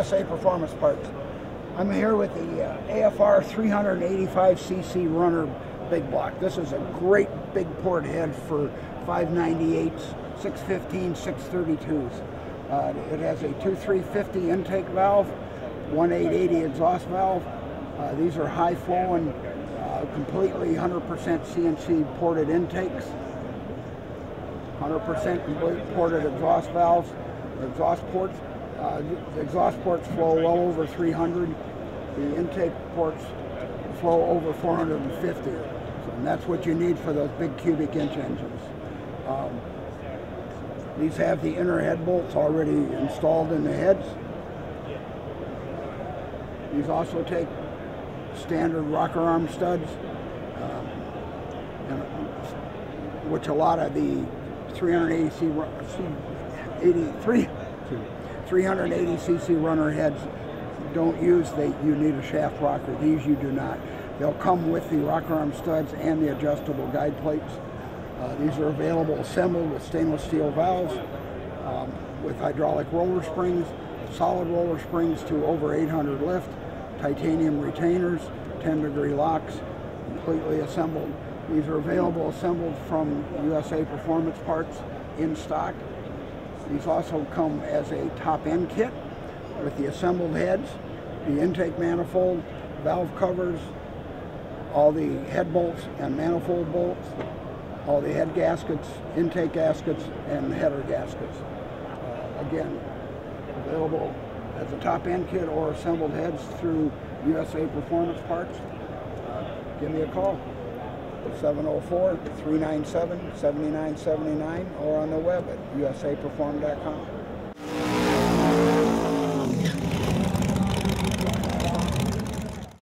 USA Performance Parts. I'm here with the AFR 385cc runner big block. This is a great big port head for 598s, 615, 632s. It has a 2350 intake valve, 1880 exhaust valve. These are high flowing, completely 100% CNC ported intakes, 100% complete ported exhaust valves, exhaust ports. The exhaust ports flow well over 300. The intake ports flow over 450. And that's what you need for those big cubic inch engines. These have the inner head bolts already installed in the heads. These also take standard rocker arm studs, which a lot of the 380cc runner heads don't use. You need a shaft rocker. These you do not. They'll come with the rocker arm studs and the adjustable guide plates. These are available assembled with stainless steel valves, with hydraulic roller springs, solid roller springs to over 800 lift, titanium retainers, 10-degree locks, completely assembled. These are available assembled from USA Performance Parts in stock. These also come as a top end kit with the assembled heads, the intake manifold, valve covers, all the head bolts and manifold bolts, all the head gaskets, intake gaskets, and header gaskets. Again, available as a top end kit or assembled heads through USA Performance Parts. Give me a call, 704-397-7979, or on the web at usaperform.com.